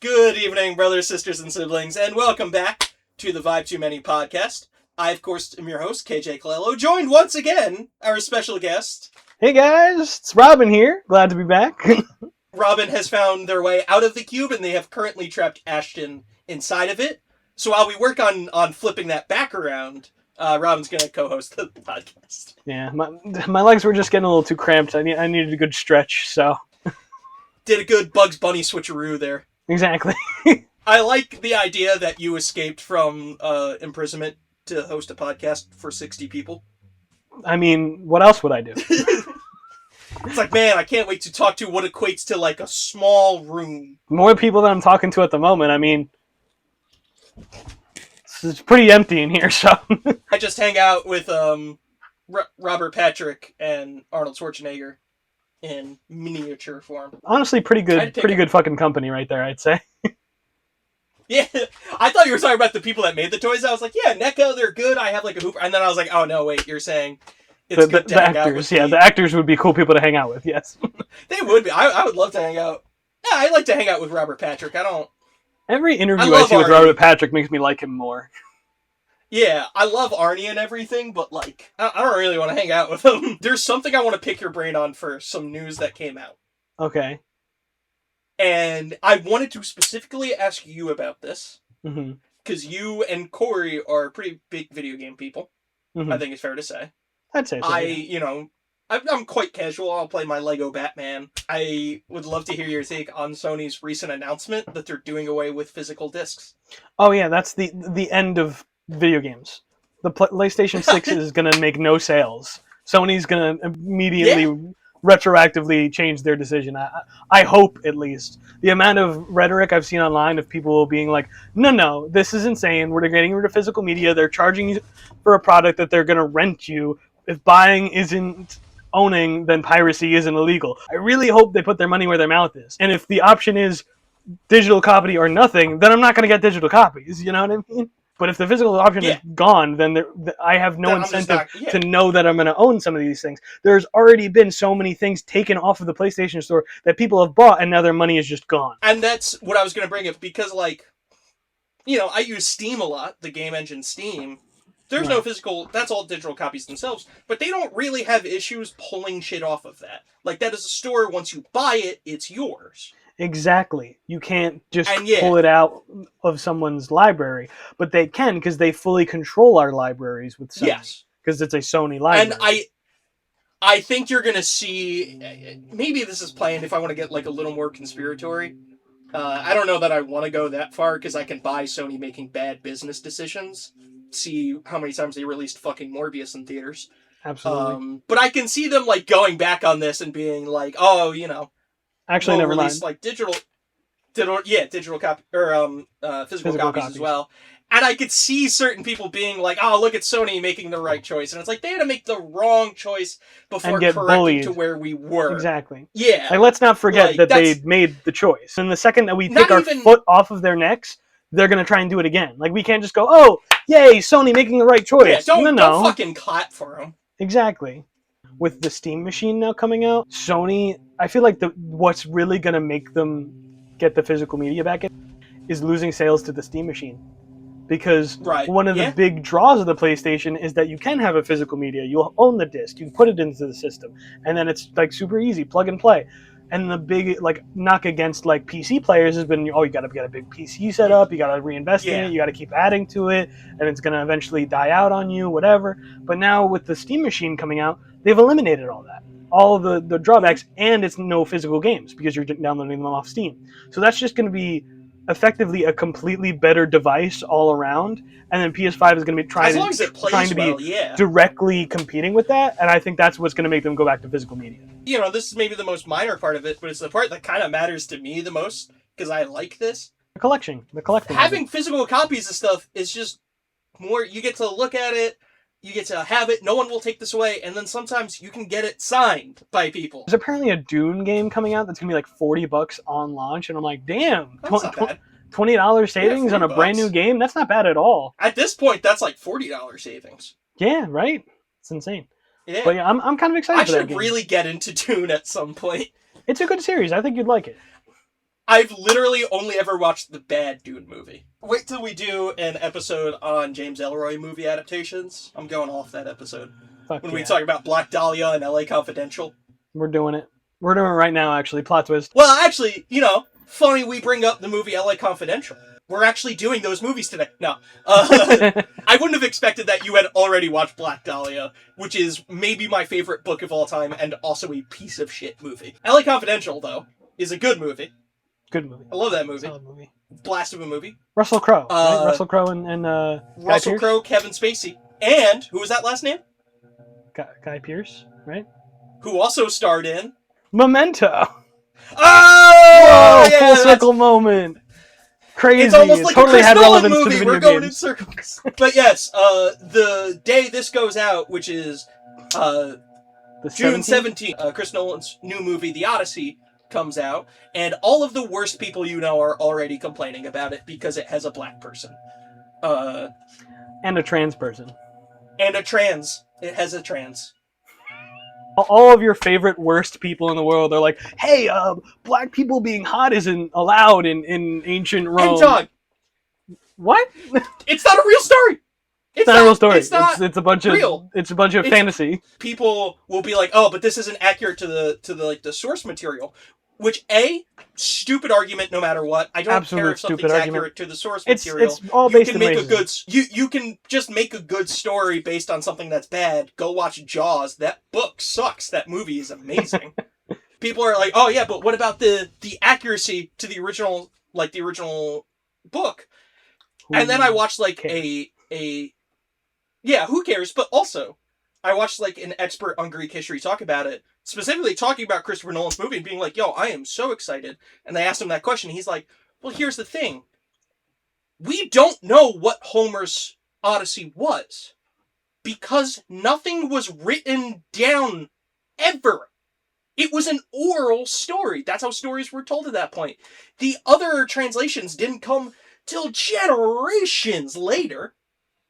Good evening, brothers, sisters, and siblings, and welcome back to the Vibe Too Many podcast. I, of course, am your host, KJ Colello, joined once again, our special guest. Hey guys, it's Robin here. Glad to be back. Robin has found their way out of the cube, and they have currently trapped Ashton inside of it. So while we work on flipping that back around, Robin's going to co-host the podcast. Yeah, my legs were just getting a little too cramped. I needed a good stretch, so... Did a good Bugs Bunny switcheroo there. Exactly. I like the idea that you escaped from imprisonment to host a podcast for 60 people. I mean, what else would I do? It's like, man, I can't wait to talk to what equates to like a small room. More people than I'm talking to at the moment. I mean, it's pretty empty in here, so... I just hang out with Robert Patrick and Arnold Schwarzenegger in miniature form. Honestly, pretty good fucking company right there, I'd say. Yeah, I thought you were talking about the people that made the toys. I was like, yeah, NECA, they're good. I have like a hooper. And then I was like, oh no, wait, you're saying it's good to hang out with the actors would be cool people to hang out with, yes. They would be. I would love to hang out. Yeah, I like to hang out with Robert Patrick. Every interview I see with Robert Patrick makes me like him more. Yeah, I love Arnie and everything, but like, I don't really want to hang out with him. There's something I want to pick your brain on for some news that came out. Okay. And I wanted to specifically ask you about this. Mm-hmm. Because you and Corey are pretty big video game people. Mm-hmm. I think it's fair to say. I'd say so. I'm quite casual. I'll play my Lego Batman. I would love to hear your take on Sony's recent announcement that they're doing away with physical discs. Oh yeah, that's the end of video games. The PlayStation 6 is going to make no sales. Sony's going to immediately retroactively change their decision. I hope, at least. The amount of rhetoric I've seen online of people being like, no, this is insane. We're getting rid of physical media. They're charging you for a product that they're going to rent you. If buying isn't owning, then piracy isn't illegal. I really hope they put their money where their mouth is. And if the option is digital copy or nothing, then I'm not going to get digital copies. You know what I mean? But if the physical option is gone, then I have no incentive to know that I'm going to own some of these things. There's already been so many things taken off of the PlayStation Store that people have bought, and now their money is just gone. And that's what I was going to bring up, because, like, I use Steam a lot, the game engine Steam. There's no physical, that's all digital copies themselves, but they don't really have issues pulling shit off of that. Like, that is a store, once you buy it, it's yours. Exactly. You can't just pull it out of someone's library, but they can because they fully control our libraries with Sony. Yes, because it's a Sony library. And I think you're gonna see. Maybe this is planned. If I want to get like a little more conspiratory, I don't know that I want to go that far because I can buy Sony making bad business decisions. See how many times they released fucking Morbius in theaters. Absolutely. But I can see them like going back on this and being like, oh, Actually, never mind. Like digital copy or physical copies as well. And I could see certain people being like, "Oh, look at Sony making the right choice," and it's like they had to make the wrong choice before correcting to where we were. Exactly. Yeah. Like, let's not forget that they made the choice. And the second that we take our foot off of their necks, they're gonna try and do it again. Like, we can't just go, "Oh, yay, Sony making the right choice." Yeah, don't fucking clap for them. Exactly. With the Steam machine now coming out, Sony, I feel like what's really going to make them get the physical media back is losing sales to the Steam machine. Because one of the big draws of the PlayStation is that you can have a physical media. You'll own the disc. You can put it into the system. And then it's like super easy, plug and play. And the big knock against like PC players has been, you got to get a big PC set up. You got to reinvest in it. You got to keep adding to it. And it's going to eventually die out on you, whatever. But now with the Steam machine coming out, they've eliminated all that. All of the drawbacks, and it's no physical games because you're downloading them off Steam. So that's just going to be effectively a completely better device all around. And then PS5 is going to be trying to be directly competing with that. And I think that's what's going to make them go back to physical media. This is maybe the most minor part of it, but it's the part that kind of matters to me the most because I like this. The collecting. Having physical copies of stuff is just more. You get to look at it. You get to have it. No one will take this away. And then sometimes you can get it signed by people. There's apparently a Dune game coming out that's going to be like $40 on launch. And I'm like, damn. That's not bad. $20 savings on a brand new game? That's not bad at all. At this point, that's like $40 savings. Yeah, right? It's insane. Yeah. But yeah, I'm kind of excited for that game. I should really get into Dune at some point. It's a good series. I think you'd like it. I've literally only ever watched the bad Dune movie. Wait till we do an episode on James Ellroy movie adaptations. I'm going off that episode. Fuck When yeah. we talk about Black Dahlia and LA Confidential. We're doing it. We're doing it right now, actually. Plot twist. Well, actually, funny we bring up the movie LA Confidential. We're actually doing those movies today. No. I wouldn't have expected that you had already watched Black Dahlia, which is maybe my favorite book of all time and also a piece of shit movie. LA Confidential, though, is a good movie. Good movie. I love that movie. Solid movie. Blast of a movie. Russell Crowe. Right? Russell Crowe and Russell Crowe, Kevin Spacey. And, who was that last name? Guy Pearce, right? Who also starred in... Memento. Oh! Whoa, full circle moment. Crazy. It's almost like totally a Chris had Nolan relevance to the movie. video We're going in games. circles. But yes, the day this goes out, which is The June 17th? 17th, Chris Nolan's new movie, The Odyssey, comes out, and all of the worst people you know are already complaining about it because it has a black person. And a trans person. And a trans. It has a trans. All of your favorite worst people in the world are like, hey, black people being hot isn't allowed in ancient Rome. And dog, What? it's not a real story. It's not a real story. It's not It's a bunch of real. It's a bunch of fantasy. People will be like, oh, but this isn't accurate to the source material. Which, stupid argument no matter what. I don't Absolute care if stupid something's argument. accurate to the source It's material. all You based can in make racism. you can just make a good story based on something that's bad. Go watch Jaws. That book sucks. That movie is amazing. People are like, oh yeah, but what about the accuracy to the original book? And then I watched like cares? yeah, who cares? But also, I watched like an expert on Greek history talk about it, specifically talking about Christopher Nolan's movie and being like, yo, I am so excited. And they asked him that question. He's like, well, here's the thing. We don't know what Homer's Odyssey was because nothing was written down ever. It was an oral story. That's how stories were told at that point. The other translations didn't come till generations later.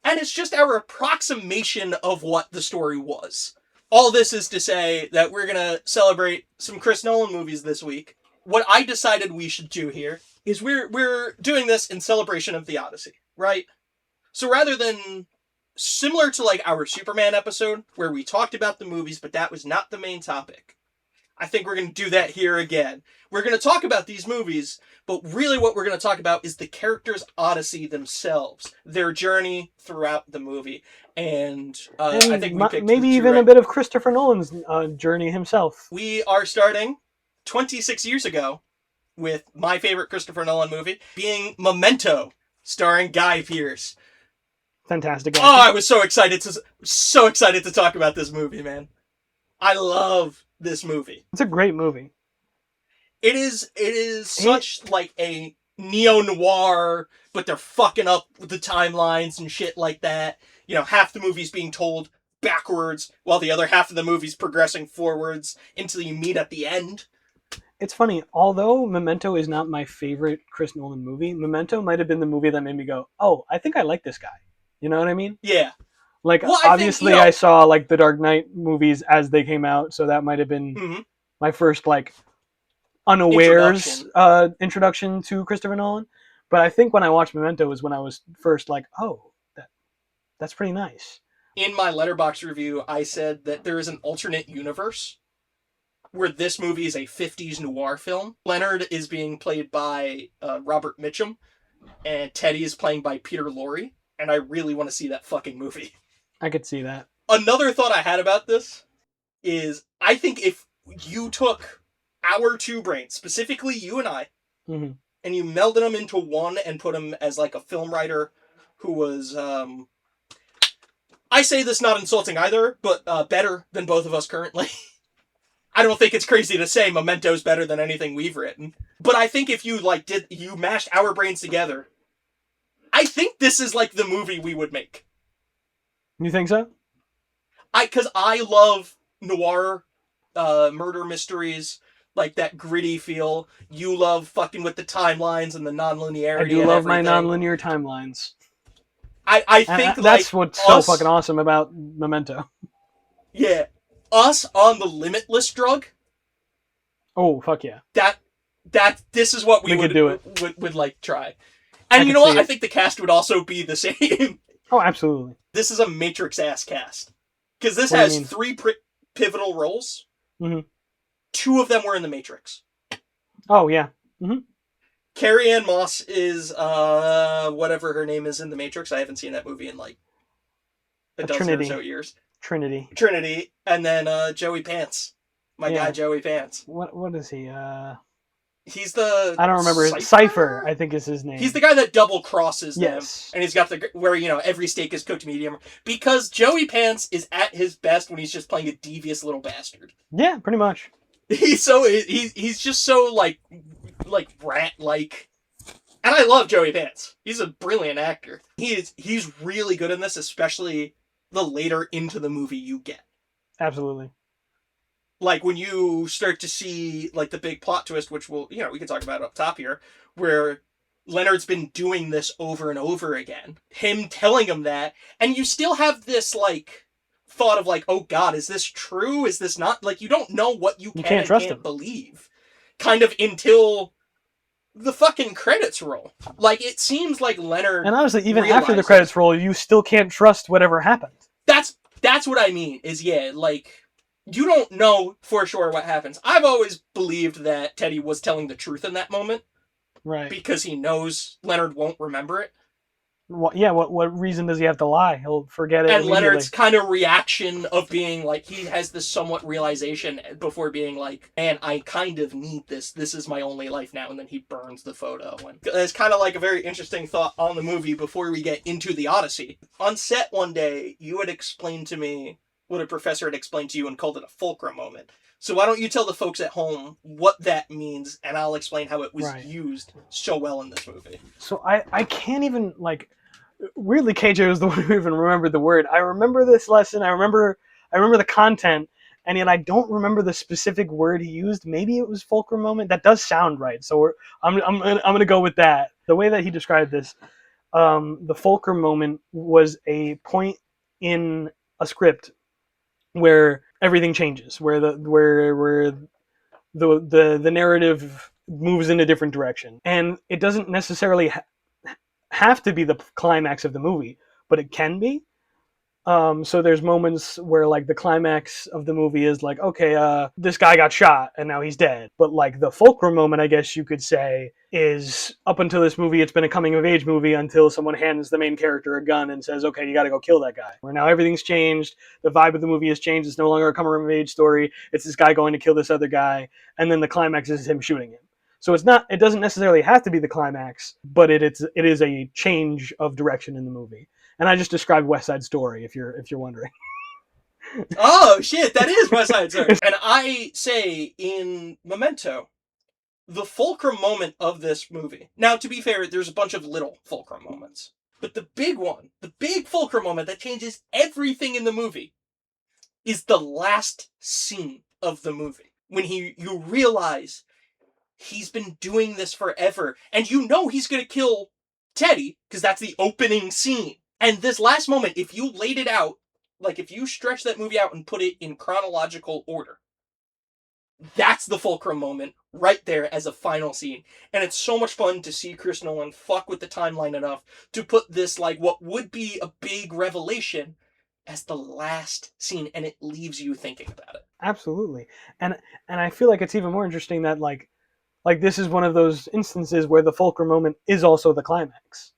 And it's just our approximation of what the story was. All this is to say that we're going to celebrate some Chris Nolan movies this week. What I decided we should do here is we're doing this in celebration of the Odyssey, right? So rather than similar to like our Superman episode where we talked about the movies, but that was not the main topic. I think we're going to do that here again. We're going to talk about these movies, but really what we're going to talk about is the characters' Odyssey themselves, their journey throughout the movie. And I think we picked maybe even a bit of Christopher Nolan's journey himself. We are starting 26 years ago with my favorite Christopher Nolan movie being Memento, starring Guy Pearce. Fantastic. Oh, I was so excited to talk about this movie, man. I love this movie. It's a great movie. It is such like a neo-noir, but they're fucking up with the timelines and shit like that. You know, half the movie's being told backwards while the other half of the movie's progressing forwards until you meet at the end. It's funny, although Memento is not my favorite Chris Nolan movie, Memento might have been the movie that made me go, oh, I think I like this guy. You know what I mean? Yeah. Like, Well, obviously I saw, like, the Dark Knight movies as they came out, so that might have been my first, like, unawares introduction to Christopher Nolan. But I think when I watched Memento was when I was first like, oh, that's pretty nice. In my Letterboxd review, I said that there is an alternate universe where this movie is a 50s noir film. Leonard is being played by Robert Mitchum, and Teddy is playing by Peter Lorre, and I really want to see that fucking movie. I could see that. Another thought I had about this is I think if you took our two brains, specifically you and I, mm-hmm. and you melded them into one and put him as like a film writer who was, I say this not insulting either, but better than both of us currently. I don't think it's crazy to say Memento's better than anything we've written. But I think if you you mashed our brains together, I think this is like the movie we would make. You think so? Because I love noir murder mysteries, like that gritty feel. You love fucking with the timelines and the non-linearity. I do love my everything. non-linear timelines. I think that's what's so fucking awesome about Memento. Yeah. Us on the Limitless drug. Oh, fuck yeah. This is what we could do it. Would like try. I And you could know what? see I it. think the cast would also be the same. Oh, absolutely. This is a Matrix-ass cast. Because this What do you has mean? 3 pivotal roles. Mhm. 2 of them were in the Matrix. Oh, yeah. Mm-hmm. Carrie Ann Moss is whatever her name is in the Matrix. I haven't seen that movie in like a dozen Trinity. or so years. Trinity. And then Joey Pants. My guy Joey Pants. What is he? He's the... I don't remember. Cypher, I think is his name. He's the guy that double crosses them. Yes. And he's got the... where, every steak is cooked medium. Because Joey Pants is at his best when he's just playing a devious little bastard. Yeah, pretty much. He's just so, like rat-like. And I love Joey Pants. He's a brilliant actor. He's really good in this, especially the later into the movie you get. Absolutely. Like, when you start to see, like, the big plot twist, which we can talk about up top here, where Leonard's been doing this over and over again. Him telling him that, and you still have this, like, thought of, like, oh god, is this true? Is this not? Like, you don't know what you can't trust him. believe. Kind of until the fucking credits roll. Like, it seems like Leonard... And honestly, even after the credits roll, you still can't trust whatever happened. That's what I mean, is, like... You don't know for sure what happens. I've always believed that Teddy was telling the truth in that moment. Right. Because he knows Leonard won't remember it. Well, yeah, what reason does he have to lie? He'll forget it And immediately. Leonard's kind of reaction of being like, he has this somewhat realization before being like, man, I kind of need this. This is my only life now. And then he burns the photo. And it's kind of like a very interesting thought on the movie before we get into the Odyssey. On set one day, you had explained to me what a professor had explained to you and called it a fulcrum moment. So why don't you tell the folks at home what that means, and I'll explain how it was used so well in this movie. So I can't even, like... Weirdly, KJ was the one who even remembered the word. I remember this lesson. I remember the content, and yet I don't remember the specific word he used. Maybe it was fulcrum moment. That does sound right. So I'm gonna go with that. The way that he described this, the fulcrum moment was a point in a script where everything changes, where the narrative moves in a different direction, and it doesn't necessarily have to be the climax of the movie, but it can be. So there's moments where, like, the climax of the movie is like, okay, this guy got shot and now he's dead. But, like, the fulcrum moment, I guess you could say, is up until this movie, it's been a coming of age movie until someone hands the main character a gun and says, okay, you gotta go kill that guy. Where now everything's changed. The vibe of the movie has changed. It's no longer a coming of age story. It's this guy going to kill this other guy. And then the climax is him shooting him. So it doesn't necessarily have to be the climax, but it is a change of direction in the movie. And I just described West Side Story, if you're wondering. Oh shit, that is West Side Story. And I say in Memento, the fulcrum moment of this movie. Now, to be fair, there's a bunch of little fulcrum moments, but the big one, the big fulcrum moment that changes everything in the movie, is the last scene of the movie when you realize he's been doing this forever, and you know he's gonna kill Teddy because that's the opening scene. And this last moment, if you laid it out, like if you stretch that movie out and put it in chronological order, that's the fulcrum moment right there as a final scene. And it's so much fun to see Chris Nolan fuck with the timeline enough to put this, like, what would be a big revelation as the last scene, and it leaves you thinking about it. Absolutely. And I feel like it's even more interesting that, like this is one of those instances where the fulcrum moment is also the climax.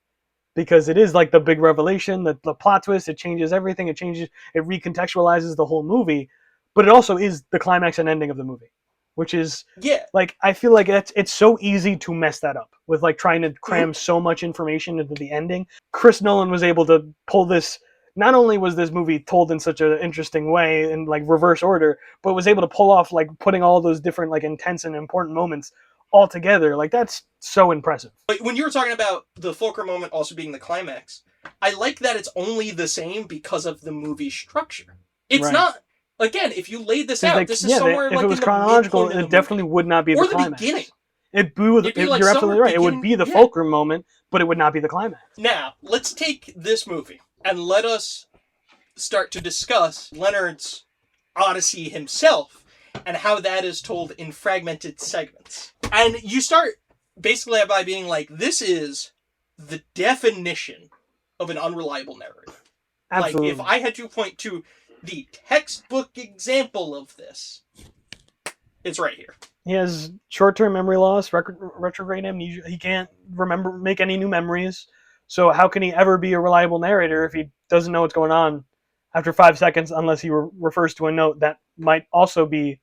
Because it is like the big revelation, the plot twist, it changes everything, it recontextualizes the whole movie, but it also is the climax and ending of the movie. Which is, like, I feel like it's so easy to mess that up with, like, trying to cram so much information into the ending. Chris Nolan was able to pull this. Not only was this movie told in such an interesting way, in, like, reverse order, but was able to pull off, like, putting all those different, like, intense and important moments all together. Like, that's so impressive. But when you were talking about the fulcrum moment also being the climax, I like that it's only the same because of the movie structure. It's not, again, if you laid this out, this is somewhere if it was chronological, it definitely would not be the climax. Or the beginning. You're absolutely right. It would be the fulcrum moment, but it would not be the climax. Now, let's take this movie and let us start to discuss Leonard's Odyssey himself and how that is told in fragmented segments. And you start basically by being like, this is the definition of an unreliable narrative. Absolutely. Like, if I had to point to the textbook example of this, it's right here. He has short-term memory loss, retrograde amnesia. He can't make any new memories. So how can he ever be a reliable narrator if he doesn't know what's going on after 5 seconds, unless he refers to a note that might also be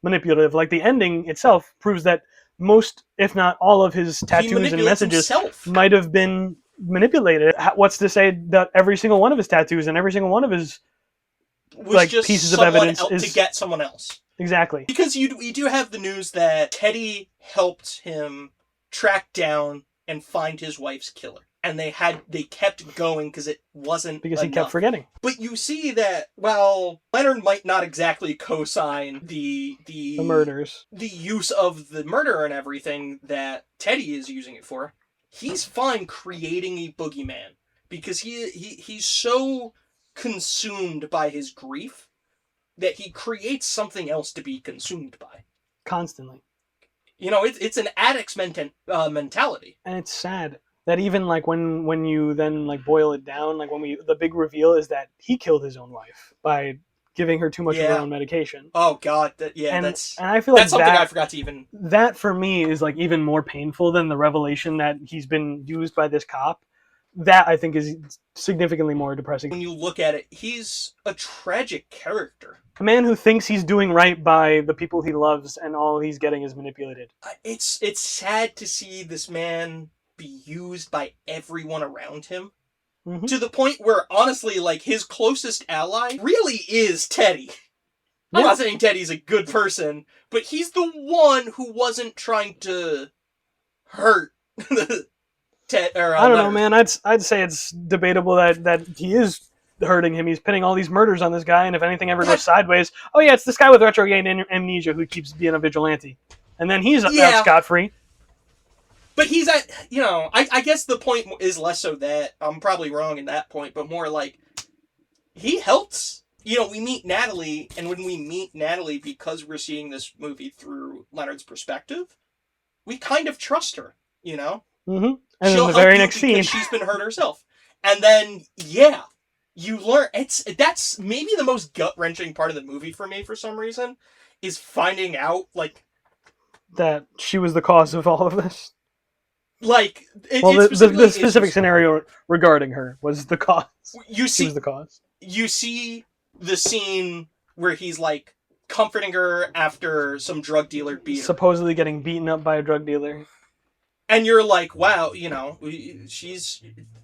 manipulative? Like, the ending itself proves that most, if not all, of his tattoos and messages might have been manipulated. What's to say that every single one of his tattoos and every single one of his was just pieces of evidence is to get someone else? Exactly. Because you do have the news that Teddy helped him track down and find his wife's killer. And they kept going because it wasn't because enough. He kept forgetting. But you see that, well, Leonard might not exactly co-sign the murders, the use of the murder and everything that Teddy is using it for. He's fine creating a boogeyman because he's so consumed by his grief that he creates something else to be consumed by constantly. You know, it's an addict's mentality, and it's sad that even like when you then like boil it down, like the big reveal is that he killed his own wife by giving her too much of her own medication. Oh God, and I feel like that's something I forgot to even. That for me is like even more painful than the revelation that he's been used by this cop. That I think is significantly more depressing. When you look at it, he's a tragic character. A man who thinks he's doing right by the people he loves, and all he's getting is manipulated. It's sad to see this man be used by everyone around him. Mm-hmm. To the point where, honestly, like, his closest ally really is Teddy. Yeah. I'm not saying Teddy's a good person, but he's the one who wasn't trying to hurt I don't know, man. I'd say it's debatable that he is hurting him. He's pinning all these murders on this guy, and if anything ever goes sideways, oh yeah, it's this guy with retrograde amnesia who keeps being a vigilante. And then he's out scot-free. But he's at, I guess the point is less so that, I'm probably wrong in that point, but more like, he helps. We meet Natalie, and when we meet Natalie, because we're seeing this movie through Leonard's perspective, we kind of trust her, Mm-hmm. And in the very next scene, she's been hurt herself. And then, you learn, that's maybe the most gut-wrenching part of the movie for me, for some reason, is finding out, like, that she was the cause of all of this. Like, the specific scenario regarding her was the cause. She was the cause. You see the scene where he's like comforting her after some drug dealer beat her. Supposedly getting beaten up by a drug dealer. And you're like, wow,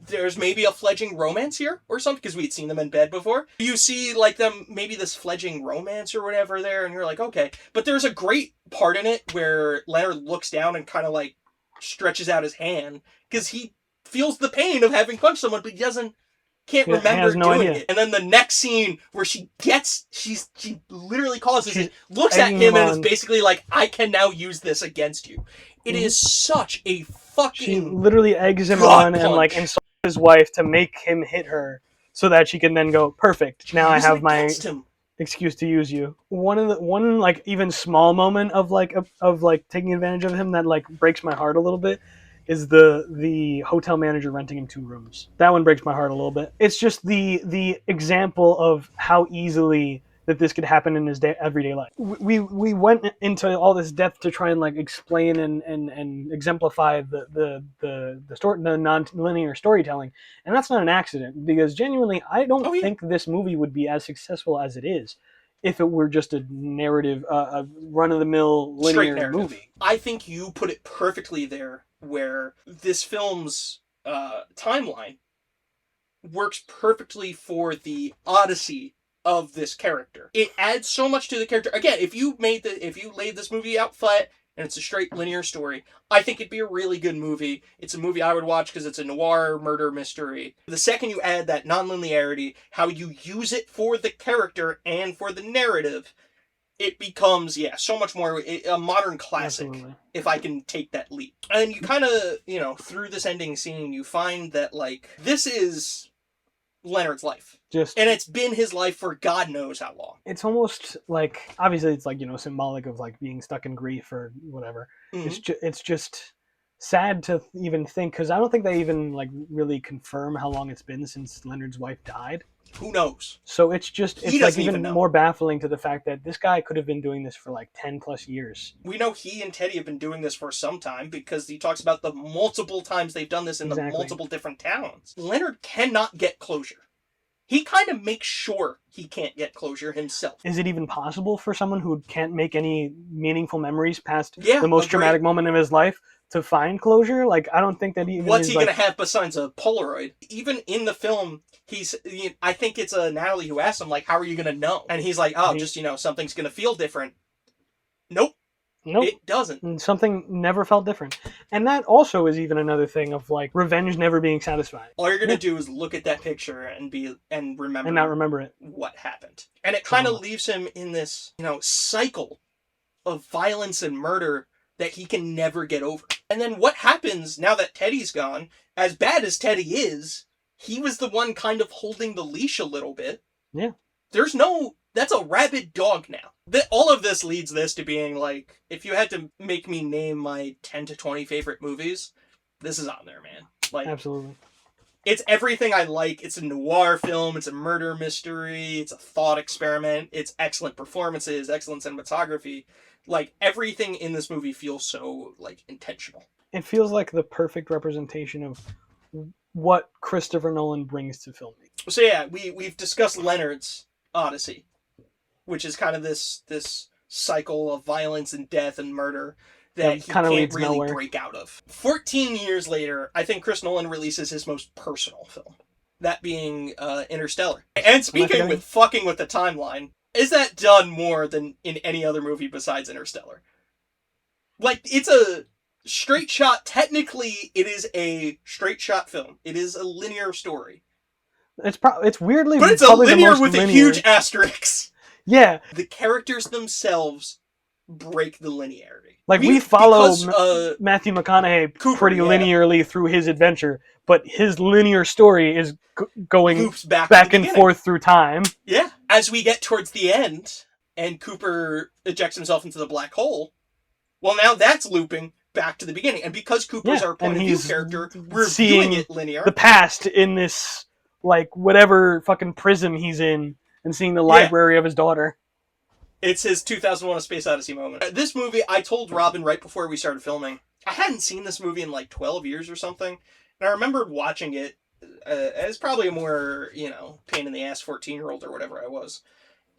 there's maybe a fledgling romance here or something, because we'd seen them in bed before. You see, like, maybe this fledgling romance or whatever there, and you're like, okay. But there's a great part in it where Leonard looks down and kind of, like, stretches out his hand, because he feels the pain of having punched someone, but he can't remember doing it. And then the next scene where she literally causes it, looks at him and is basically like, I can now use this against you. It is such a fucking... She literally eggs him on and like insults his wife to make him hit her so that she can then go, perfect, now I have my excuse to use you. One like even small moment of taking advantage of him that like breaks my heart a little bit is the hotel manager renting him 2 rooms. That one breaks my heart a little bit. It's just the example of how easily that this could happen in his everyday life. We went into all this depth to try and like explain and exemplify the non-linear storytelling, and that's not an accident, because genuinely I don't think this movie would be as successful as it is if it were just a narrative, a run-of-the-mill linear movie. I think you put it perfectly there, where this film's timeline works perfectly for the Odyssey of this character. It adds so much to the character. Again, if you laid this movie out flat and it's a straight linear story, I think it'd be a really good movie. It's a movie I would watch because it's a noir murder mystery. The second you add that non-linearity, how you use it for the character and for the narrative, it becomes, so much more a modern classic. Absolutely. If I can take that leap. And you kind of, through this ending scene, you find that, like, this is Leonard's life. Just And it's been his life for God knows how long. it's almost like, obviously it's like, symbolic of like being stuck in grief or whatever. Mm-hmm. It's just sad to even think, because I don't think they even like really confirm how long it's been since Leonard's wife died. Who knows? So it's just, He it's like doesn't even even know. more baffling to the fact that this guy could have been doing this for like 10 plus years. We know he and Teddy have been doing this for some time because he talks about the multiple times they've done this in the multiple different towns. Leonard cannot get closure. He kind of makes sure he can't get closure himself. Is it even possible for someone who can't make any meaningful memories past Yeah, the most agreed. traumatic moment of his life to find closure? Like, I don't think that even What's he like... gonna have besides a Polaroid? Even in the film, I think it's Natalie who asks him, like, how are you gonna know? And he's like, oh, just, something's gonna feel different. Nope. It doesn't. And something never felt different. And that also is even another thing of like revenge never being satisfying. All you're gonna do is look at that picture and remember and not remember it. What happened. And it kind of leaves him in this, cycle of violence and murder that he can never get over. And then what happens now that Teddy's gone, as bad as Teddy is, he was the one kind of holding the leash a little bit. Yeah. That's a rabid dog now. All of this leads this to being like, if you had to make me name my 10 to 20 favorite movies, this is on there, man. Like, absolutely. It's everything I like. It's a noir film. It's a murder mystery. It's a thought experiment. It's excellent performances, excellent cinematography. Like, everything in this movie feels so, like, intentional. It feels like the perfect representation of what Christopher Nolan brings to filmmaking. So yeah, we've discussed Leonard's Odyssey, which is kind of this cycle of violence and death and murder that he can't really break out of. 14 years later, I think Chris Nolan releases his most personal film, that being Interstellar. And speaking with fucking with the timeline, is that done more than in any other movie besides Interstellar? Like, it's a straight shot. Technically, it is a straight shot film. It is a linear story. It's weirdly, but it's a linear with a huge asterisk. Yeah, the characters themselves break the linearity. Like, we follow Matthew McConaughey pretty linearly through his adventure, but his linear story is going loops back and forth through time. Yeah. As we get towards the end, and Cooper ejects himself into the black hole, well, now that's looping back to the beginning. And because Cooper's our point of view character, we're viewing it linear. The past in this, like, whatever fucking prism he's in, and seeing the library of his daughter. It's his 2001 A Space Odyssey moment. This movie, I told Robin right before we started filming, I hadn't seen this movie in like 12 years or something. And I remembered watching it as probably a more, pain in the ass 14-year-old or whatever I was.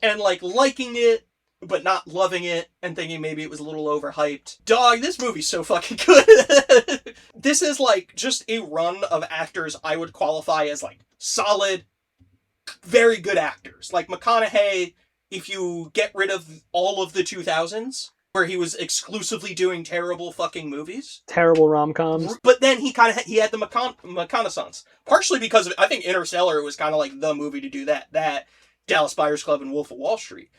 And like liking it, but not loving it, and thinking maybe it was a little overhyped. Dog, this movie's so fucking good. This is like just a run of actors I would qualify as like solid, very good actors. Like McConaughey, if you get rid of all of the 2000s, where he was exclusively doing terrible fucking movies. Terrible rom-coms. But then he had the McConaissance. Partially because I think Interstellar was kind of like the movie to do that. That, Dallas Buyers Club, and Wolf of Wall Street.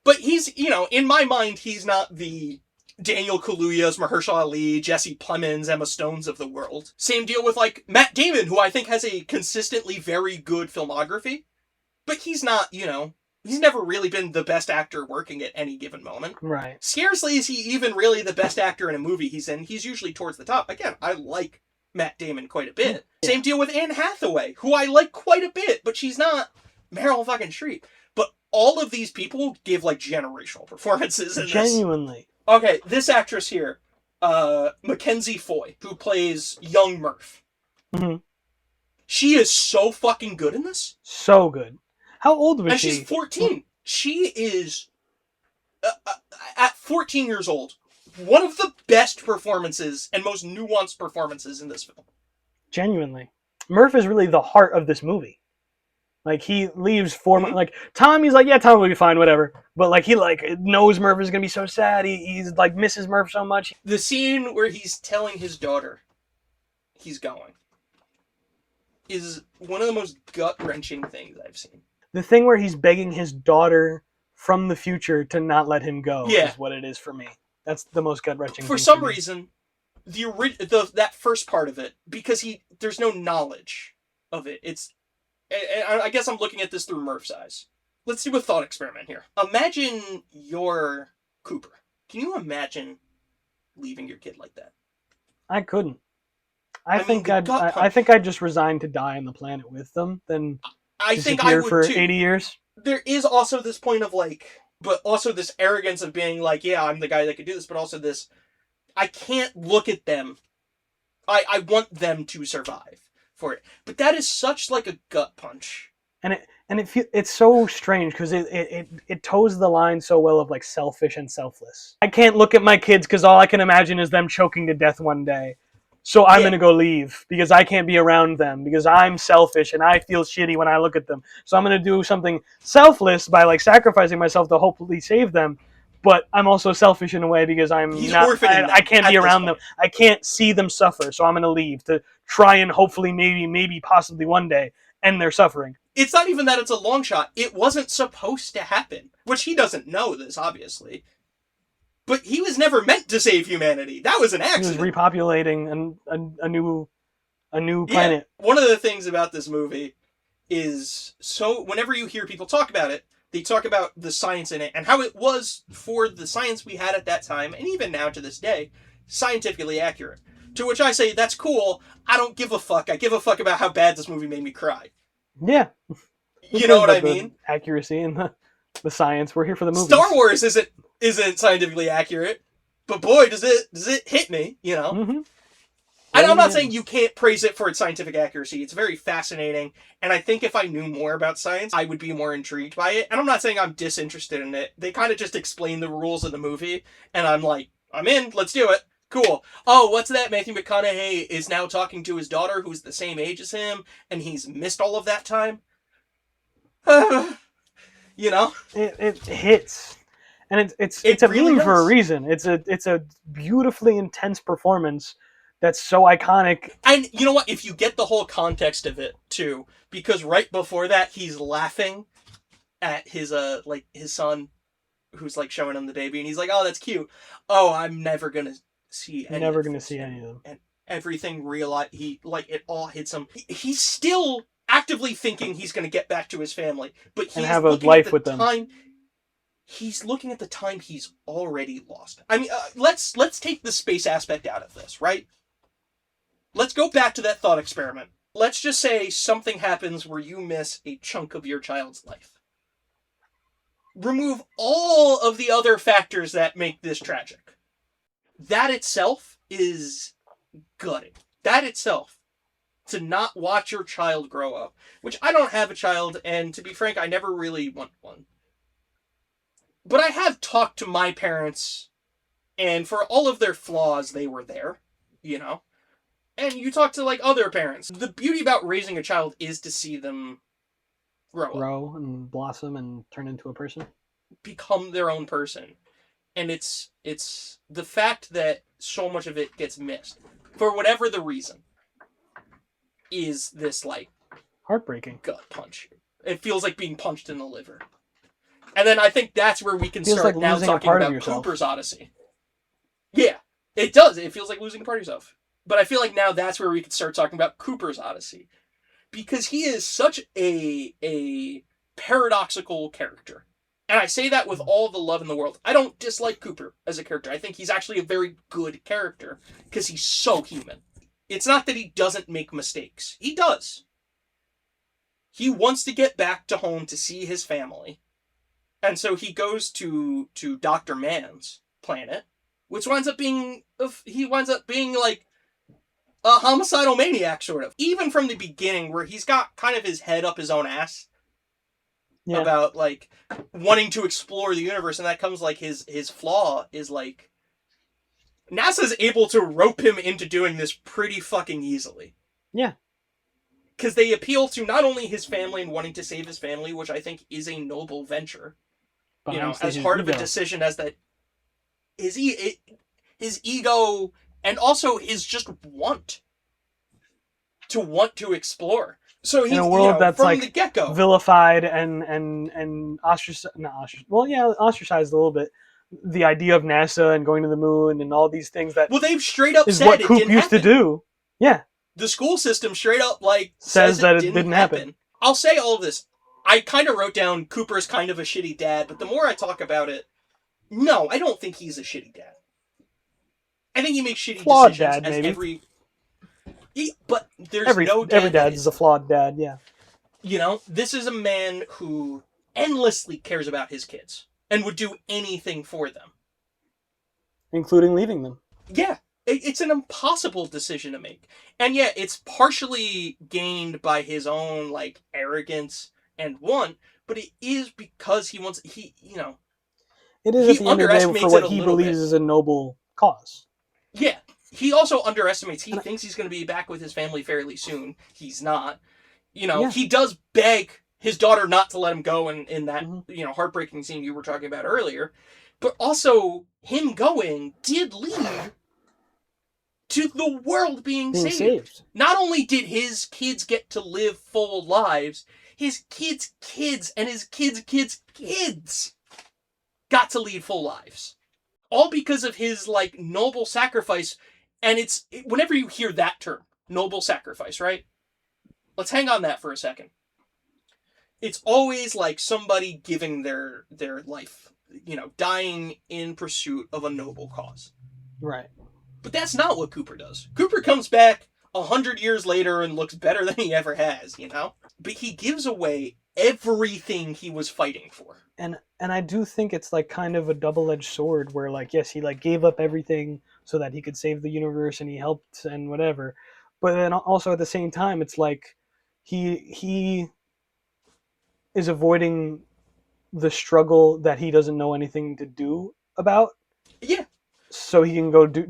But he's, in my mind, he's not the Daniel Kaluuya's, Mahershala Ali, Jesse Plemons, Emma Stones of the world. Same deal with, like, Matt Damon, who I think has a consistently very good filmography. But he's not, he's never really been the best actor working at any given moment. Right. Scarcely is he even really the best actor in a movie he's in. He's usually towards the top. Again, I like Matt Damon quite a bit. Yeah. Same deal with Anne Hathaway, who I like quite a bit, but she's not Meryl fucking Streep. But all of these people give, like, generational performances in Genuinely. this. Okay, this actress here, Mackenzie Foy, who plays young Murph. Mm-hmm. She is so fucking good in this. So good. How old was she? And she's 14. She is, at 14 years old, one of the best performances and most nuanced performances in this film. Genuinely. Murph is really the heart of this movie. Like, he leaves 4 months. Like, Tommy's like, yeah, Tommy will be fine, whatever. But, like, he, like, knows Murph is going to be so sad. He's, like, misses Murph so much. The scene where he's telling his daughter he's going is one of the most gut-wrenching things I've seen. The thing where he's begging his daughter from the future to not let him go is what it is for me. That's the most gut-wrenching thing. For some reason, that first part of it, because there's no knowledge of it. It's and I guess I'm looking at this through Murph's eyes. Let's do a thought experiment here. Imagine you're Cooper. Can you imagine leaving your kid like that? I couldn't. I mean, think I'd just resign to die on the planet with them, then I think I disappear would for too. 80 years. There is also this point of like, but also this arrogance of being like, yeah, I'm the guy that could do this, but also this, I can't look at them. I want them to survive for it. But that is such like a gut punch. And it's so strange because it toes the line so well of like selfish and selfless. I can't look at my kids because all I can imagine is them choking to death one day. So I'm going to go leave because I can't be around them because I'm selfish and I feel shitty when I look at them. So I'm going to do something selfless by like sacrificing myself to hopefully save them. But I'm also selfish in a way because I can't be around them. I can't see them suffer. So I'm going to leave to try and hopefully maybe possibly one day end their suffering. It's not even that it's a long shot. It wasn't supposed to happen. Which he doesn't know this, obviously. But he was never meant to save humanity. That was an accident. He was repopulating a new planet. One of the things about this movie is, so whenever you hear people talk about it, they talk about the science in it and how it was, for the science we had at that time, and even now to this day, scientifically accurate. To which I say, that's cool. I don't give a fuck. I give a fuck about how bad this movie made me cry. Yeah. You know what I mean? Accuracy and the science. We're here for the movies. Star Wars isn't scientifically accurate, but boy, does it hit me, you know? Mm-hmm. And I'm not saying you can't praise it for its scientific accuracy. It's very fascinating, and I think if I knew more about science, I would be more intrigued by it. And I'm not saying I'm disinterested in it. They kind of just explain the rules of the movie, and I'm like, I'm in, let's do it. Cool. Oh, what's that? Matthew McConaughey is now talking to his daughter, who's the same age as him, and he's missed all of that time. You know? It hits. And it's a really meme for a does. reason. It's a beautifully intense performance that's so iconic. And you know what? If you get the whole context of it too, because right before that he's laughing at his son, who's like showing him the baby, and he's like, "Oh, that's cute. Oh, I'm never gonna see any of them." And everything it all hits him. He's still actively thinking he's gonna get back to his family, but he's have a life with them. He's looking at the time he's already lost. I mean, let's take the space aspect out of this, right? Let's go back to that thought experiment. Let's just say something happens where you miss a chunk of your child's life. Remove all of the other factors that make this tragic. That itself is gutting. That itself, to not watch your child grow up, which I don't have a child, and to be frank, I never really want one. But I have talked to my parents, and for all of their flaws, they were there, you know? And you talk to, like, other parents. The beauty about raising a child is to see them grow and blossom and turn into a person. Become their own person. And it's the fact that so much of it gets missed, for whatever the reason, is this, like, heartbreaking gut punch. It feels like being punched in the liver. And then I think that's where we can start now talking about Cooper's Odyssey. Yeah, it does. It feels like losing a part of yourself. But I feel like now that's where we can start talking about Cooper's Odyssey. Because he is such a paradoxical character. And I say that with all the love in the world. I don't dislike Cooper as a character. I think he's actually a very good character. Because he's so human. It's not that he doesn't make mistakes. He does. He wants to get back to home to see his family. And so he goes to Dr. Mann's planet. Which winds up being like a homicidal maniac, sort of. Even from the beginning, where he's got kind of his head up his own ass. Yeah. About, like, wanting to explore the universe. And that comes, like, his flaw is, like, NASA's able to rope him into doing this pretty fucking easily. Yeah. Because they appeal to not only his family and wanting to save his family, which I think is a noble venture. But you know, as part of a decision as that his ego and also his just want to explore. So he's, in a world that's from like the get-go, vilified and ostracized a little bit. The idea of NASA and going to the moon and all these things that they've straight up is said what it Coop didn't used happen. to do. Yeah, the school system straight up like says that it didn't happen. I'll say all of this. I kind of wrote down Cooper's kind of a shitty dad, but the more I talk about it, no, I don't think he's a shitty dad. I think he makes shitty Flawed decisions dad, as maybe. but there's Every no dad dad is a flawed dad, yeah. You know, this is a man who endlessly cares about his kids and would do anything for them. Including leaving them. Yeah, it's an impossible decision to make. And yeah, it's partially gained by his own, like, arrogance and want, but it is because he wants, It is he at the end of the day underestimates for what it a he little believes bit. is a noble cause. Yeah, he also underestimates, he thinks he's going to be back with his family fairly soon. He's not. You know, Yeah. he does beg his daughter not to let him go in that, heartbreaking scene you were talking about earlier. But also, him going did lead to the world being saved. Not only did his kids get to live full lives, his kids' kids and his kids' kids' kids got to lead full lives. All because of his, like, noble sacrifice. And whenever you hear that term, noble sacrifice, right? Let's hang on that for a second. It's always like somebody giving their life, dying in pursuit of a noble cause. Right. But that's not what Cooper does. Cooper comes back 100 years later and looks better than he ever has, But he gives away everything he was fighting for. And I do think it's like kind of a double-edged sword where, like, yes, he like gave up everything so that he could save the universe and he helped and whatever. But then also at the same time, it's like he is avoiding the struggle that he doesn't know anything to do about. Yeah. So he can go do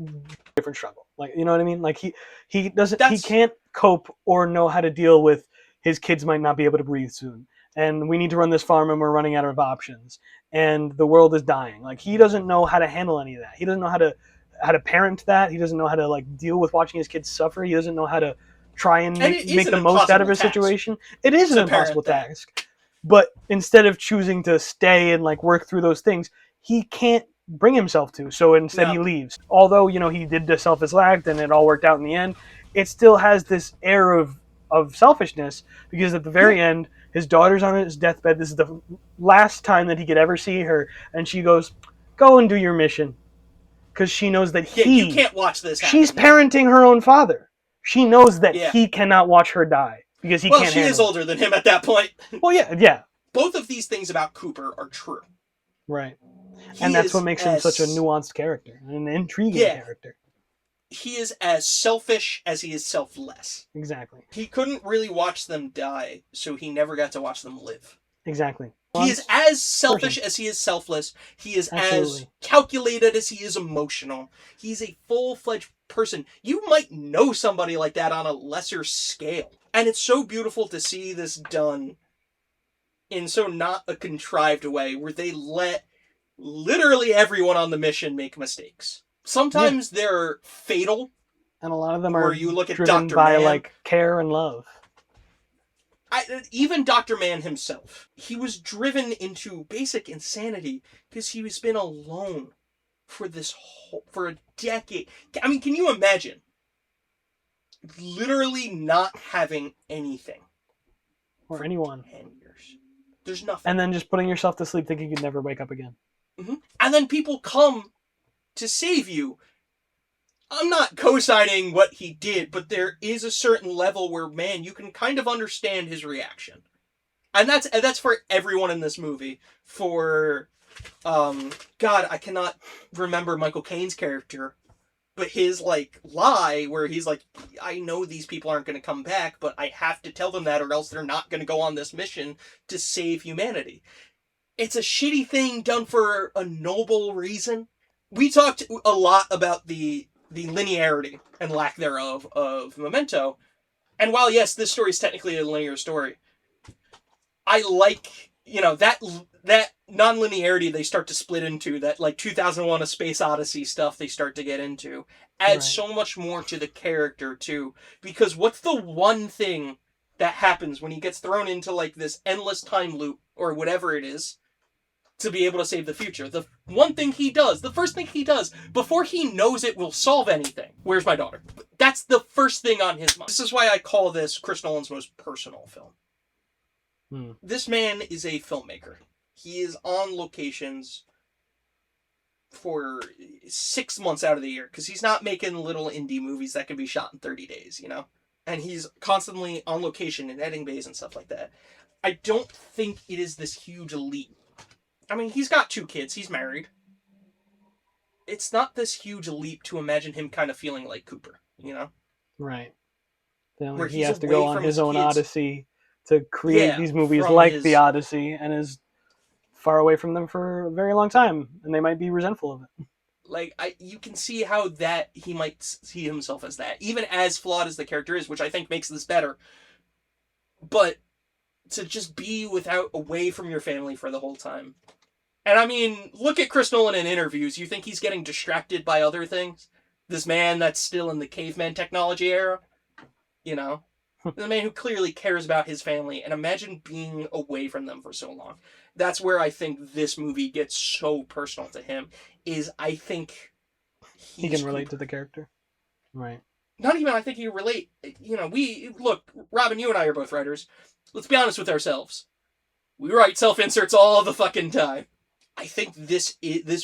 different struggle. Like, you know what I mean? Like he can't cope or know how to deal with his kids might not be able to breathe soon. And we need to run this farm and we're running out of options. And the world is dying. Like, he doesn't know how to handle any of that. He doesn't know how to parent that. He doesn't know how to, like, deal with watching his kids suffer. He doesn't know how to try and make the most out of a situation. It is an impossible task. But instead of choosing to stay and, like, work through those things, he can't bring himself to. So instead he leaves. Although, he did the selfless act and it all worked out in the end, it still has this air of selfishness, because at the very end, his daughter's on his deathbed. This is the last time that he could ever see her. And she goes, go and do your mission. Because she knows that you can't watch this happen. She's parenting her own father. She knows that he cannot watch her die. Because he can't handle it. Well, she is older than him at that point. Well, yeah. Both of these things about Cooper are true. Right. And that's what makes him such a nuanced character. An intriguing character. He is as selfish as he is selfless. Exactly. He couldn't really watch them die, so he never got to watch them live. Exactly. He is as selfish as he is selfless. He is as calculated as he is emotional. He's a full-fledged person. You might know somebody like that on a lesser scale. And it's so beautiful to see this done in so not a contrived way, where they let literally everyone on the mission make mistakes. Sometimes they're fatal. And a lot of them are you look at driven Dr. by Man. like care and love. Even Dr. Man himself, he was driven into basic insanity because he's been alone for a decade. I mean, can you imagine literally not having anything or anyone 10 years? There's nothing. And then just putting yourself to sleep thinking you'd never wake up again. Mm-hmm. And then people come to save you. I'm not co-signing what he did, but there is a certain level where, man, you can kind of understand his reaction. And that's for everyone in this movie. For, God, I cannot remember Michael Caine's character, but his, like, lie, where he's like, I know these people aren't going to come back, but I have to tell them that or else they're not going to go on this mission to save humanity. It's a shitty thing done for a noble reason. We talked a lot about the linearity and lack thereof of Memento. And while, yes, this story is technically a linear story, I like, that non-linearity they start to split into, that, like, 2001 A Space Odyssey stuff they start to get into, adds so much more to the character, too. Because what's the one thing that happens when he gets thrown into, like, this endless time loop, or whatever it is, to be able to save the future? The one thing he does, the first thing he does, before he knows it will solve anything, where's my daughter? That's the first thing on his mind. This is why I call this Chris Nolan's most personal film. Hmm. This man is a filmmaker. He is on locations for 6 months out of the year because he's not making little indie movies that can be shot in 30 days, And he's constantly on location in editing bays and stuff like that. I don't think it is this huge leap. I mean, he's got 2 kids. He's married. It's not this huge leap to imagine him kind of feeling like Cooper, Right. Then Where he he's has to away go on from his his own kids. Odyssey to create these movies from like his- the Odyssey, and is far away from them for a very long time, and they might be resentful of it. Like, you can see how that he might see himself as that, even as flawed as the character is, which I think makes this better. But to just be away from your family for the whole time. And I mean, look at Chris Nolan in interviews. You think he's getting distracted by other things? This man that's still in the caveman technology era? The man who clearly cares about his family, and imagine being away from them for so long. That's where I think this movie gets so personal to him, is I think he can relate to the character. Right. Not even I think he can relate. Look, Robin, you and I are both writers. Let's be honest with ourselves. We write self-inserts all the fucking time. I think this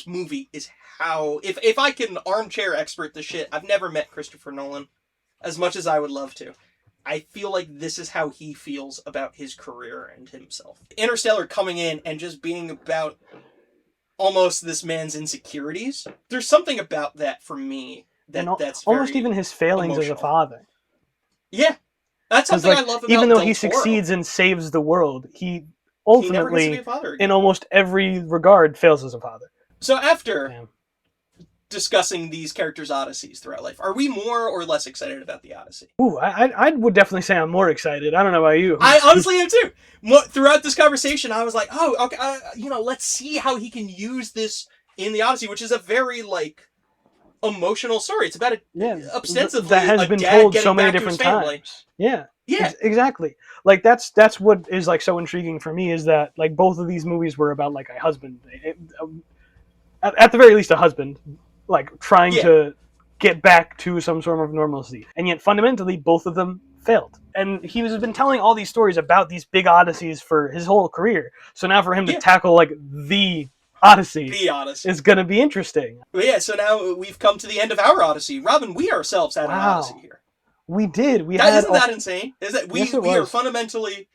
movie is how... If I can armchair expert the shit, I've never met Christopher Nolan, as much as I would love to. I feel like this is how he feels about his career and himself. Interstellar coming in and just being about almost this man's insecurities. There's something about that for me that's almost very even his failings emotional. as a father. Yeah. That's something I love about even though Del he Toro. succeeds and saves the world, he He never gets to be ultimately, a father again. in almost every regard, fails as a father. So after Damn. discussing these characters' Odysseys throughout life, are we more or less excited about the Odyssey? Ooh, I would definitely say I'm more excited. I don't know about you. I honestly am too. Throughout this conversation, I was like, oh, okay, let's see how he can use this in the Odyssey, which is a very, emotional story. It's about ostensively that has a been dad told getting so many back to his different family. times. Yeah. Yeah. Exactly. That's what is so intriguing for me, is that both of these movies were about a husband, at the very least a husband, trying to get back to some sort of normalcy, and yet fundamentally both of them failed. And he has been telling all these stories about these big Odysseys for his whole career. So now for him to tackle the Odyssey is going to be interesting. But yeah, so now we've come to the end of our Odyssey. Robin, we ourselves had an Odyssey here. We did. Isn't that insane? Is that we Yes, are fundamentally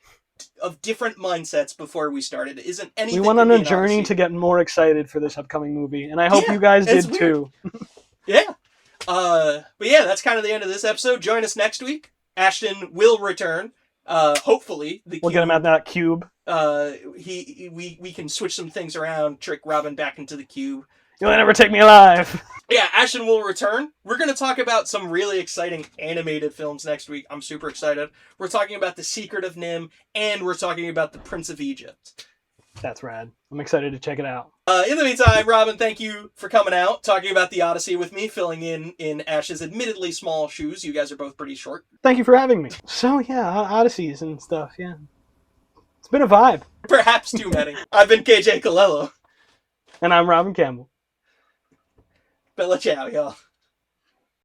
of different mindsets before we started. Isn't anything? We went on a journey to get more excited for this upcoming movie, and I hope you guys did too. Yeah. But yeah, that's kind of the end of this episode. Join us next week. Ashton will return. Hopefully, we'll get him out that cube. We can switch some things around, trick Robin back into the cube. You'll never take me alive. Yeah, Ashton will return. We're going to talk about some really exciting animated films next week. I'm super excited. We're talking about The Secret of Nim, and we're talking about The Prince of Egypt. That's rad. I'm excited to check it out. In the meantime, Robin, thank you for coming out, talking about the Odyssey with me, filling in Ash's admittedly small shoes. You guys are both pretty short. Thank you for having me. So yeah, Odysseys and stuff, yeah. It's been a vibe. Perhaps too many. I've been KJ Colello. And I'm Robin Campbell. Bella ciao, y'all.